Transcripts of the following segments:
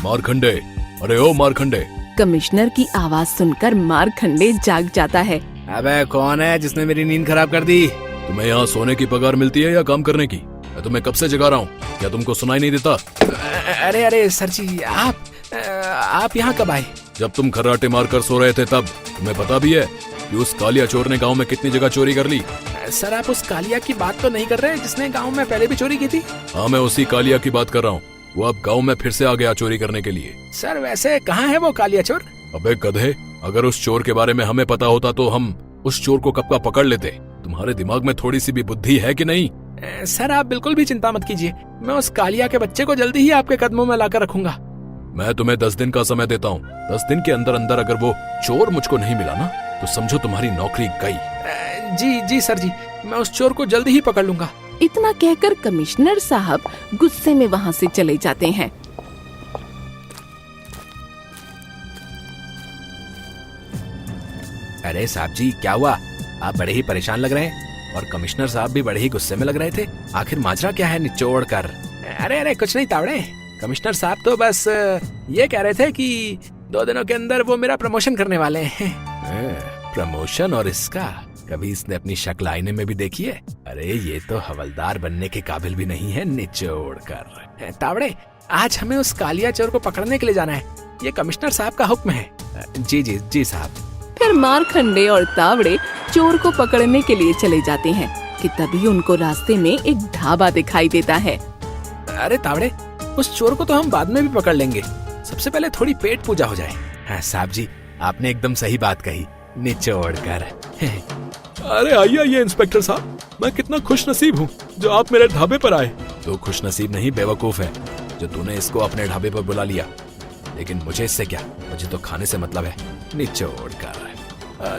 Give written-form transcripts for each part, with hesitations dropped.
मारखंडे, अरे ओ मारखंडे। कमिश्नर की आवाज सुनकर मारखंडे जाग जाता है। अबे कौन है जिसने मेरी नींद खराब कर दी? तुम्हें यहाँ सोने की पगार मिलती है या काम करने की? मैं तुम्हें कब से जगा रहा हूँ, क्या तुमको सुनाई नहीं देता? अरे अरे सर जी, आप यहाँ कब आए? जब तुम खर्राटे मारकर सो रहे थे तब। तुम्हें पता भी है कि उस कालिया चोर ने गांव में कितनी जगह चोरी कर ली? सर आप उस कालिया की बात तो नहीं कर रहे जिसने गांव में पहले भी चोरी की थी? हाँ, मैं उसी कालिया की बात कर रहा हूँ। वो अब गांव में फिर से आ गया चोरी करने के लिए। सर वैसे कहाँ है वो कालिया चोर? अबे गधे, अगर उस चोर के बारे में हमें पता होता तो हम उस चोर को कब का पकड़ लेते। तुम्हारे दिमाग में थोड़ी सी भी बुद्धि है कि नहीं? सर आप बिल्कुल भी चिंता मत कीजिए, मैं उस कालिया के बच्चे को जल्दी ही आपके कदमों में लाकर रखूंगा। मैं तुम्हें 10 दिन का समय देता हूँ। 10 दिन के अंदर अंदर अगर वो चोर मुझको नहीं मिला ना तो समझो तुम्हारी नौकरी गई। जी सर जी, मैं उस चोर को जल्दी ही पकड़ लूंगा। इतना कहकर कमिश्नर साहब गुस्से में वहाँ से चले जाते हैं। अरे साहब जी, क्या हुआ? आप बड़े ही परेशान लग रहे हैं और कमिश्नर साहब भी बड़े ही गुस्से में लग रहे थे। आखिर माजरा क्या है निचोड़ कर? अरे कुछ नहीं तावड़े, कमिश्नर साहब तो बस ये कह रहे थे कि 2 दिनों के अंदर वो मेरा प्रमोशन करने वाले हैं। प्रमोशन? और इसका कभी इसने अपनी शक्ल आईने में भी देखी है? अरे ये तो हवलदार बनने के काबिल भी नहीं है निचोड़ कर। तावड़े, आज हमें उस कालिया चोर को पकड़ने के लिए जाना है, ये कमिश्नर साहब का हुक्म है। जी साहब। फिर मारखंडे और तावड़े चोर को पकड़ने के लिए चले जाते हैं कि तभी उनको रास्ते में एक ढाबा दिखाई देता है। अरे तावड़े, उस चोर को तो हम बाद में भी पकड़ लेंगे, सबसे पहले थोड़ी पेट पूजा हो जाए। हाँ साहब जी, आपने एकदम सही बात कही, निचोड़ कर। अरे आइए इंस्पेक्टर साहब, मैं कितना खुश नसीब हूँ जो आप मेरे ढाबे पर आए। तो खुश नसीब नहीं बेवकूफ है जो तूने इसको अपने ढाबे पर बुला लिया, लेकिन मुझे इससे क्या, मुझे तो खाने से मतलब है। निचोड़ कर।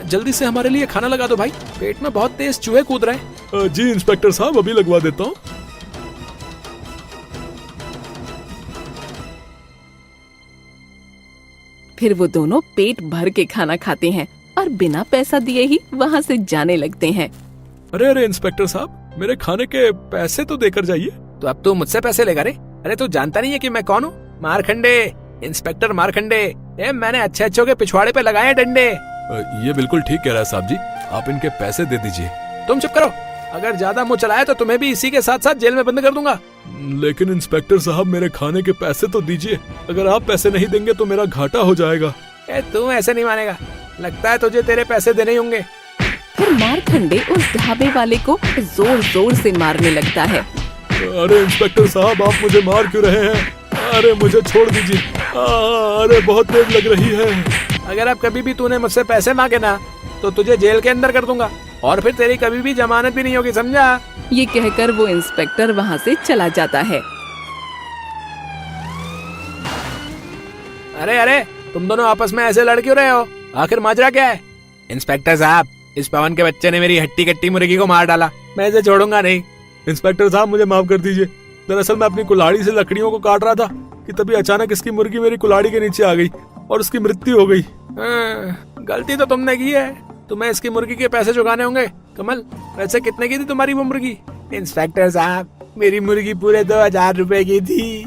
जल्दी से हमारे लिए खाना लगा दो भाई, पेट में बहुत तेज चूहे कूद रहे हैं। जी इंस्पेक्टर साहब, अभी लगवा देता हूँ। फिर वो दोनों पेट भर के खाना खाते हैं और बिना पैसा दिए ही वहाँ से जाने लगते हैं। अरे इंस्पेक्टर साहब, मेरे खाने के पैसे तो देकर जाइए। तो अब तू मुझसे पैसे लेगा रे? अरे तू जानता नहीं है कि मैं कौन हूँ? मारखंडे, इंस्पेक्टर मारखंडे। मैंने अच्छे के पिछवाड़े पे लगाए डंडे। ये बिल्कुल ठीक कह रहा है साहब जी, आप इनके पैसे दे दीजिए। तुम चुप करो, अगर ज्यादा मुंह चलाया तो तुम्हें भी इसी के साथ साथ जेल में बंद कर दूंगा। लेकिन इंस्पेक्टर साहब, मेरे खाने के पैसे तो दीजिए, अगर आप पैसे नहीं देंगे तो मेरा घाटा हो जाएगा। तू ऐसे नहीं मानेगा, लगता है तुझे तेरे पैसे देने ही होंगे। फिर मारखंडे उस ढाबे वाले को जोर जोर से मारने लगता है। अरे इंस्पेक्टर साहब, आप मुझे मार क्यों रहे हैं? अरे मुझे छोड़ दीजिए, अरे बहुत तेज लग रही है। अगर अब कभी भी तूने मुझसे पैसे मांगे ना तो तुझे जेल के अंदर कर दूंगा और फिर तेरी कभी भी जमानत भी नहीं होगी, समझा? ये कहकर वो इंस्पेक्टर वहाँ से चला जाता है। अरे तुम दोनों आपस में ऐसे लड़ क्यों रहे हो? आखिर माजरा क्या है? इंस्पेक्टर साहब, इस पवन के बच्चे ने मेरी हट्टी कट्टी मुर्गी को मार डाला, मैं इसे छोड़ूंगा नहीं। इंस्पेक्टर साहब, मुझे माफ कर दीजिए, दरअसल मैं अपनी कुल्हाड़ी से लकड़ियों को काट रहा था कि तभी अचानक इसकी मुर्गी मेरी कुल्हाड़ी के नीचे आ गई और उसकी मृत्यु हो गई। गलती तो तुमने की है, तुम्हें इसकी मुर्गी के पैसे चुकाने होंगे। कमल, वैसे कितने की थी तुम्हारी वो मुर्गी? इंस्पेक्टर साहब, मेरी मुर्गी पूरे 2000 रुपए की थी,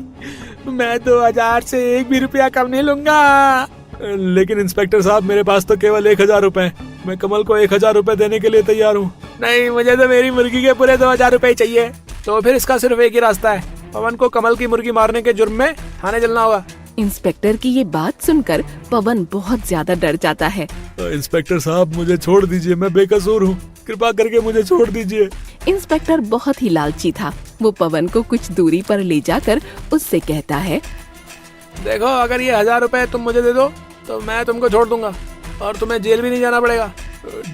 मैं 2000 से 1 भी रुपया कम नहीं लूंगा। लेकिन इंस्पेक्टर साहब, मेरे पास तो केवल 1000 रुपए, मैं कमल को 1000 रुपए देने के लिए तैयार हूँ। नहीं, मुझे तो मेरी मुर्गी के पूरे 2000 रुपए चाहिए। तो फिर इसका सिर्फ एक ही रास्ता है, पवन को कमल की मुर्गी मारने के जुर्म में थाने चलना होगा। इंस्पेक्टर की ये बात सुनकर पवन बहुत ज्यादा डर जाता है। इंस्पेक्टर साहब, मुझे छोड़ दीजिए, मैं बेकसूर हूँ, कृपा करके मुझे छोड़ दीजिए। इंस्पेक्टर बहुत ही लालची था, वो पवन को कुछ दूरी पर ले जाकर उससे कहता है, देखो अगर ये 1000 रुपए तुम मुझे दे दो तो मैं तुमको छोड़ दूंगा और तुम्हें जेल भी नहीं जाना पड़ेगा।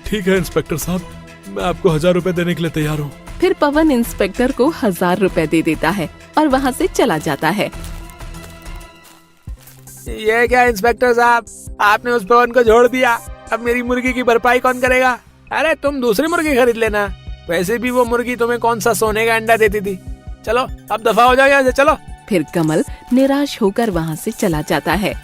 ठीक है इंस्पेक्टर साहब, मैं आपको 1000 रुपए देने के लिए तैयार हूँ। फिर पवन इंस्पेक्टर को 1000 रुपए दे देता है और वहाँ से चला जाता है। ये क्या इंस्पेक्टर साहब, आपने उस पवन को छोड़ दिया, अब मेरी मुर्गी की भरपाई कौन करेगा? अरे तुम दूसरी मुर्गी खरीद लेना, वैसे भी वो मुर्गी तुम्हें कौन सा सोने का अंडा देती थी। चलो अब दफा हो जाओ यहाँ से, चलो। फिर कमल निराश होकर वहाँ से चला जाता है।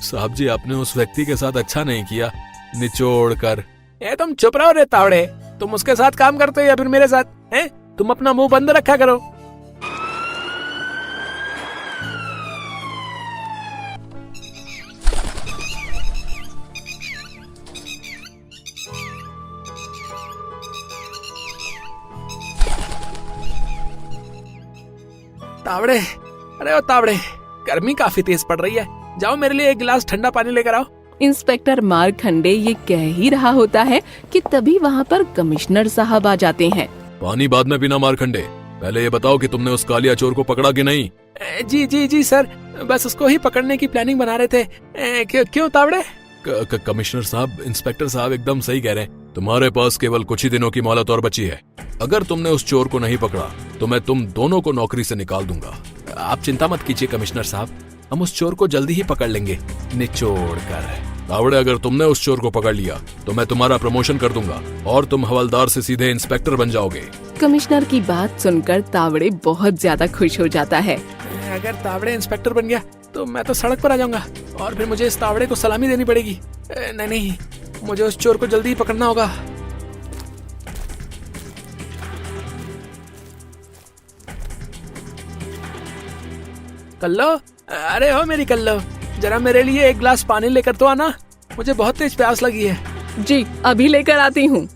साहब जी, आपने उस व्यक्ति के साथ अच्छा नहीं किया, निचोड़ कर। ए तुम चुप रहो रे तावड़े, तुम उसके साथ काम करते हो या फिर मेरे साथ? हैं? तुम अपना मुंह बंद रखा करो। तावड़े, अरे ओ तावड़े, गर्मी काफी तेज पड़ रही है, जाओ मेरे लिए एक गिलास ठंडा पानी लेकर आओ। इंस्पेक्टर मारखंडे ये कह ही रहा होता है कि तभी वहाँ पर कमिश्नर साहब आ जाते हैं। पानी बाद में पीना मारखंडे, पहले ये बताओ कि तुमने उस कालिया चोर को पकड़ा कि नहीं? जी जी जी सर, बस उसको ही पकड़ने की प्लानिंग बना रहे थे। क्यों तावड़े? कमिश्नर साहब, इंस्पेक्टर साहब एकदम सही कह रहे हैं। तुम्हारे पास केवल कुछ ही दिनों की मोहलत और बची है। अगर तुमने उस चोर को नहीं पकड़ा तो मैं तुम दोनों को नौकरी से निकाल दूंगा। आप चिंता मत कीजिए कमिश्नर साहब, हम उस चोर को जल्दी ही पकड़ लेंगे, निचोड़ कर। तावड़े, अगर तुमने उस चोर को पकड़ लिया तो मैं तुम्हारा प्रमोशन कर दूंगा और तुम हवलदार से सीधे इंस्पेक्टर बन जाओगे। कमिश्नर की बात सुनकर तावड़े बहुत ज्यादा खुश हो जाता है। अगर तावड़े इंस्पेक्टर बन गया तो मैं तो सड़क पर आ जाऊंगा और फिर मुझे इस तावड़े को सलामी देनी पड़ेगी। नहीं नहीं, मुझे उस चोर को जल्दी ही पकड़ना होगा। कल्लो, अरे हो मेरी कल्लो, जरा मेरे लिए एक गिलास पानी लेकर तो आना, मुझे बहुत तेज प्यास लगी है। जी अभी लेकर आती हूँ।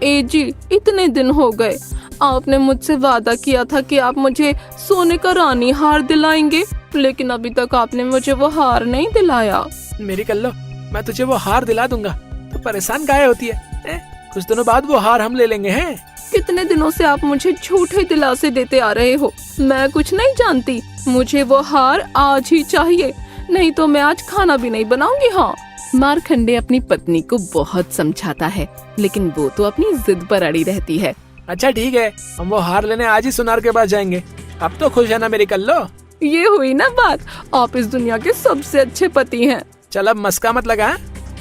ए जी, इतने दिन हो गए, आपने मुझसे वादा किया था कि आप मुझे सोने का रानी हार दिलाएंगे, लेकिन अभी तक आपने मुझे वो हार नहीं दिलाया। मेरी कल्लो, मैं तुझे वो हार दिला दूंगा, तो परेशान काहे होती है? कुछ दिनों बाद वो हार हम ले लेंगे हैं। कितने दिनों से आप मुझे झूठे दिलासे देते आ रहे हो, मैं कुछ नहीं जानती, मुझे वो हार आज ही चाहिए, नहीं तो मैं आज खाना भी नहीं बनाऊंगी। हाँ। मारखंडे अपनी पत्नी को बहुत समझाता है, लेकिन वो तो अपनी जिद पर अड़ी रहती है। अच्छा ठीक है, हम वो हार लेने आज ही सुनार के पास जाएंगे। अब तो खुश है ना मेरी कल्लो? ये हुई ना बात, आप इस दुनिया के सबसे अच्छे पति हैं। चल अब मस्का मत लगा।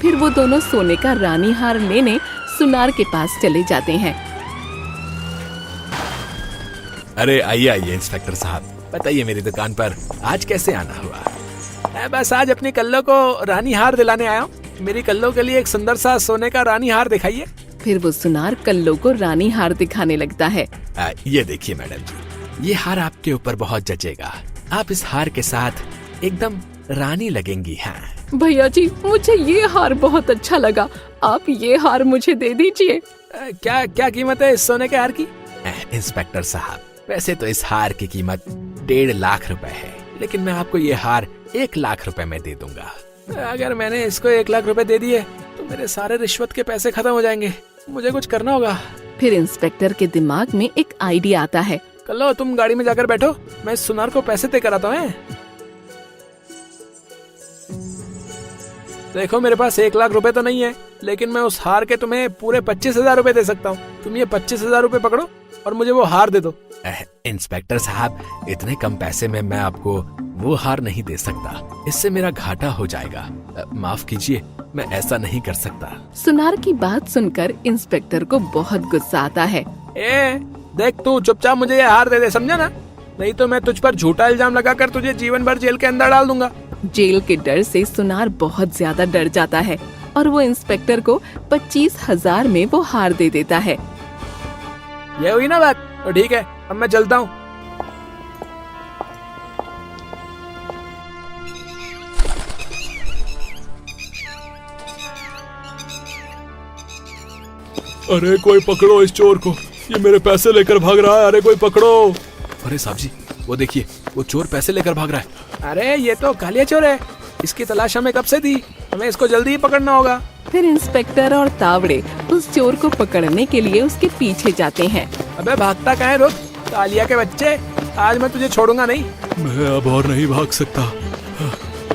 फिर वो दोनों सोने का रानी हार लेने सुनार के पास चले जाते हैं। अरे आइए आइए इंस्पेक्टर साहब, बताइए मेरी दुकान पर आज कैसे आना हुआ? बस आज अपनी कल्लो को रानी हार दिलाने आया हूँ। मेरी कल्लो के लिए एक सुंदर सा सोने का रानी हार दिखाइए। फिर वो सुनार कल्लो को रानी हार दिखाने लगता है। ये देखिए मैडम जी, ये हार आपके ऊपर बहुत जचेगा, आप इस हार के साथ एकदम रानी लगेंगी। हाँ भैया जी, मुझे ये हार बहुत अच्छा लगा, आप ये हार मुझे दे दीजिए। क्या क्या कीमत है इस सोने के हार की? इंस्पेक्टर साहब, वैसे तो इस हार की कीमत 1.5 लाख रुपए है, लेकिन मैं आपको ये हार 1 लाख रुपए में दे दूंगा। अगर मैंने इसको 1 लाख रुपए दे दिए तो मेरे सारे रिश्वत के पैसे खत्म हो जाएंगे, मुझे कुछ करना होगा। फिर इंस्पेक्टर के दिमाग में एक आइडिया आता है। कल्लो, तुम गाड़ी में जाकर बैठो, मैं इस सुनार को पैसे दे कर आता हूँ। देखो मेरे पास 1 लाख रुपए तो नहीं है, लेकिन मैं उस हार के तुम्हें पूरे 25,000 रुपए दे सकता हूँ। तुम ये 25,000 रुपए पकड़ो और मुझे वो हार दे दो। इंस्पेक्टर साहब, इतने कम पैसे में मैं आपको वो हार नहीं दे सकता, इससे मेरा घाटा हो जाएगा। माफ कीजिए, मैं ऐसा नहीं कर सकता। सुनार की बात सुनकर इंस्पेक्टर को बहुत गुस्सा आता है। देख, तू चुपचाप मुझे ये हार दे दे, समझा ना? नहीं तो मैं तुझ पर झूठा इल्जाम लगाकर तुझे जीवन भर जेल के अंदर डाल दूंगा। जेल के डर से सुनार बहुत ज्यादा डर जाता है और वो इंस्पेक्टर को 25,000 में वो हार दे देता है। ये हुई ना बात, तो ठीक है, अब मैं चलता हूँ। अरे कोई पकड़ो इस चोर को, ये मेरे पैसे लेकर भाग रहा है। अरे कोई पकड़ो। अरे साहब जी, वो देखिए, वो चोर पैसे लेकर भाग रहा है। अरे ये तो कालिया चोर है, इसकी तलाश हमें कब से थी, हमें इसको जल्दी ही पकड़ना होगा। फिर इंस्पेक्टर और तावड़े उस चोर को पकड़ने के लिए उसके पीछे जाते हैं। अबे भागता कहाँ है, रुक, कालिया के बच्चे, आज मैं तुझे छोड़ूंगा नहीं। मैं अब और नहीं भाग सकता।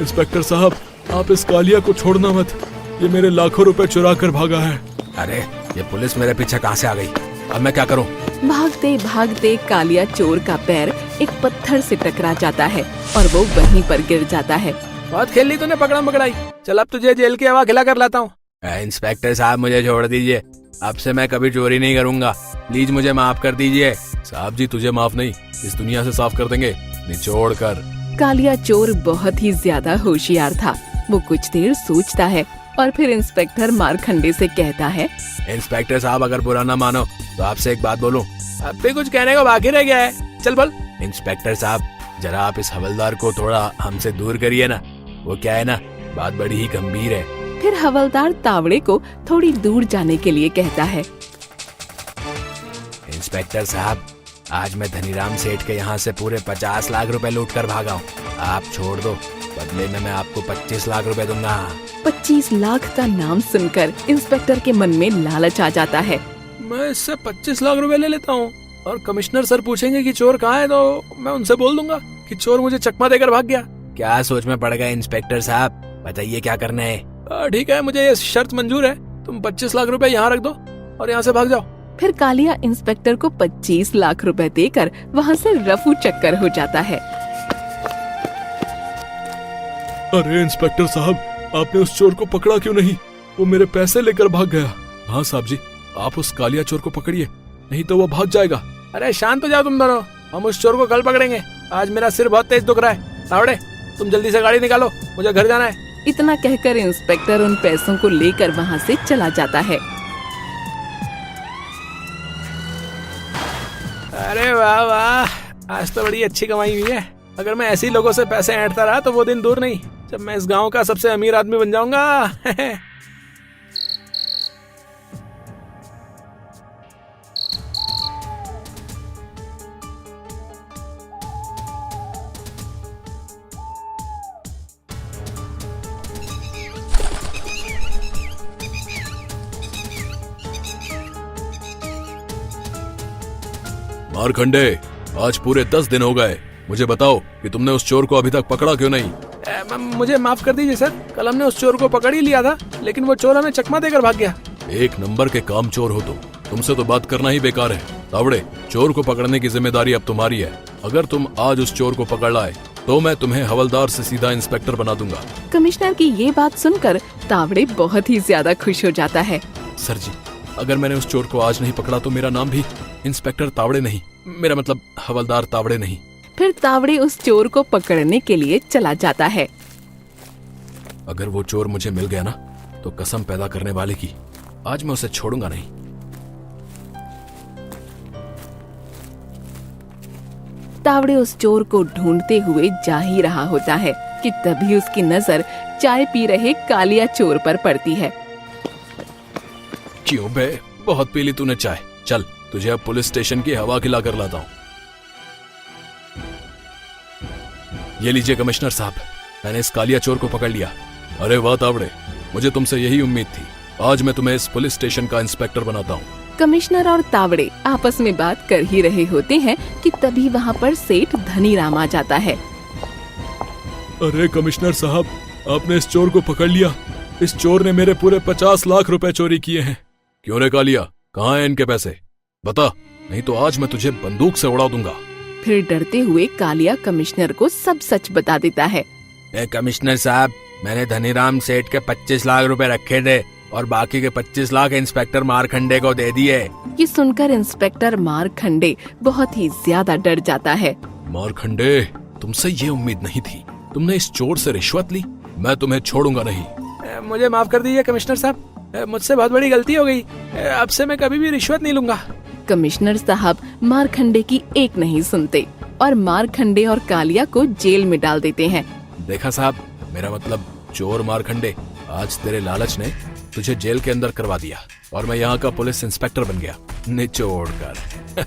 इंस्पेक्टर साहब, आप इस कालिया को छोड़ना मत, ये मेरे लाखों रुपए चुरा कर भागा है। अरे ये पुलिस मेरे पीछे कहाँ से आ गई? अब मैं क्या करूं? भागते भागते कालिया चोर का पैर एक पत्थर से टकरा जाता है और वो वहीं पर गिर जाता है। बहुत खेल ली तूने पकड़म पकड़ाई, चल अब तुझे जेल की हवा खिला कर लाता हूँ। इंस्पेक्टर साहब मुझे छोड़ दीजिए, अब से मैं कभी चोरी नहीं करूंगा, प्लीज मुझे माफ कर दीजिए। साहब जी तुझे माफ नहीं, इस दुनिया से साफ कर देंगे, निचोड़ कर। कालिया चोर बहुत ही ज्यादा होशियार था। वो कुछ देर सोचता है और फिर इंस्पेक्टर मारखंडे से कहता है, इंस्पेक्टर साहब अगर बुरा ना मानो तो आपसे एक बात बोलूं, अब भी कुछ कहने को बाकी रह गया है, चल बोल। इंस्पेक्टर साहब जरा आप इस हवलदार को थोड़ा हमसे दूर करिए ना, वो क्या है ना बात बड़ी ही गंभीर है। फिर हवलदार तावड़े को थोड़ी दूर जाने के लिए कहता है। इंस्पेक्टर साहब आज मैं धनीराम सेठ के यहाँ से पूरे 50 लाख रुपए लूट कर भागा हूँ, आप छोड़ दो, बदले में मैं आपको 25 लाख रुपए दूंगा। 25 लाख का नाम सुनकर इंस्पेक्टर के मन में लालच आ जाता है। मैं इससे 25 लाख रुपए ले लेता हूँ और कमिश्नर सर पूछेंगे कि चोर कहाँ है तो मैं उनसे बोल दूंगा कि चोर मुझे चकमा देकर भाग गया। क्या सोच में पड़ गए इंस्पेक्टर साहब, बताइए क्या करना है? ठीक है, मुझे ये शर्त मंजूर है, तुम 25 लाख रुपए यहाँ रख दो और यहाँ से भाग जाओ। फिर कालिया इंस्पेक्टर को 25 लाख रुपए देकर वहाँ से रफू चक्कर हो जाता है। अरे इंस्पेक्टर साहब, आपने उस चोर को पकड़ा क्यों नहीं? वो मेरे पैसे लेकर भाग गया। हाँ साहब जी, आप उस कालिया चोर को पकड़िए, नहीं तो वो भाग जाएगा। अरे शांत हो जाओ तुम दोनों, हम उस चोर को कल पकड़ेंगे, आज मेरा सिर बहुत तेज दुख रहा है। तावड़े तुम जल्दी से गाड़ी निकालो, मुझे घर जाना है। इतना कहकर इंस्पेक्टर उन पैसों को लेकर वहाँ से चला जाता है। अरे वाह वाह, आज तो बड़ी अच्छी कमाई हुई है। अगर मैं ऐसे ही लोगों से पैसे ऐंठता रहा तो वो दिन दूर नहीं जब मैं इस गांव का सबसे अमीर आदमी बन जाऊंगा। मारखंडे, आज पूरे 10 दिन हो गए, मुझे बताओ कि तुमने उस चोर को अभी तक पकड़ा क्यों नहीं? मुझे माफ कर दीजिए सर, कल हमने उस चोर को पकड़ ही लिया था, लेकिन वो चोर हमें चकमा देकर भाग गया। एक नंबर के काम चोर हो तुमसे तो बात करना ही बेकार है। तावड़े, चोर को पकड़ने की जिम्मेदारी अब तुम्हारी है। अगर तुम आज उस चोर को पकड़ लाए तो मैं तुम्हें हवलदार से सीधा इंस्पेक्टर बना दूंगा। कमिश्नर की ये बात सुनकर तावड़े बहुत ही ज्यादा खुश हो जाता है। सर जी, अगर मैंने उस चोर को आज नहीं पकड़ा तो मेरा नाम भी इंस्पेक्टर तावड़े नहीं, मेरा मतलब हवलदार तावड़े नहीं। फिर तावड़े उस चोर को पकड़ने के लिए चला जाता है। अगर वो चोर मुझे मिल गया ना तो कसम पैदा करने वाले की, आज मैं उसे छोड़ूंगा नहीं। तावड़े उस चोर को ढूंढते हुए जा ही रहा होता है कि तभी उसकी नजर चाय पी रहे कालिया चोर पर पड़ती है। क्यों बे, बहुत पी ली तूने चाय, चल तुझे अब पुलिस स्टेशन की हवा खिला कर लाता हूँ। ये लीजिए कमिश्नर साहब, मैंने इस कालिया चोर को पकड़ लिया। अरे वाह तावड़े, मुझे तुमसे यही उम्मीद थी, आज मैं तुम्हें इस पुलिस स्टेशन का इंस्पेक्टर बनाता हूँ। कमिश्नर और तावड़े आपस में बात कर ही रहे होते हैं कि तभी वहाँ पर सेठ धनीराम आ जाता है। अरे कमिश्नर साहब, आपने इस चोर को पकड़ लिया। इस चोर ने मेरे पूरे 50 लाख रुपए चोरी किए हैं। क्यों रे कालिया, कहाँ हैं इनके पैसे? बता, नहीं तो आज मैं तुझे बंदूक से उड़ा दूंगा। फिर डरते हुए कालिया कमिश्नर को सब सच बता देता है। कमिश्नर साहब, मैंने धनीराम सेठ के 25 लाख रुपए रखे थे और बाकी के 25 लाख इंस्पेक्टर मारखंडे को दे दिए। ये सुनकर इंस्पेक्टर मारखंडे बहुत ही ज्यादा डर जाता है। मारखंडे, तुमसे ये उम्मीद नहीं थी, तुमने इस चोर से रिश्वत ली, मैं तुम्हें छोड़ूंगा नहीं। मुझे माफ कर दीजिए कमिश्नर साहब, मुझसे बहुत बड़ी गलती हो गई, अब से मैं कभी भी रिश्वत नहीं लूंगा। कमिश्नर साहब मारखंडे की एक नहीं सुनते और मारखंडे और कालिया को जेल में डाल देते हैं। देखा साहब, मेरा मतलब चोर मारखंडे, आज तेरे लालच ने तुझे जेल के अंदर करवा दिया और मैं यहाँ का पुलिस इंस्पेक्टर बन गया, निचोड़ कर।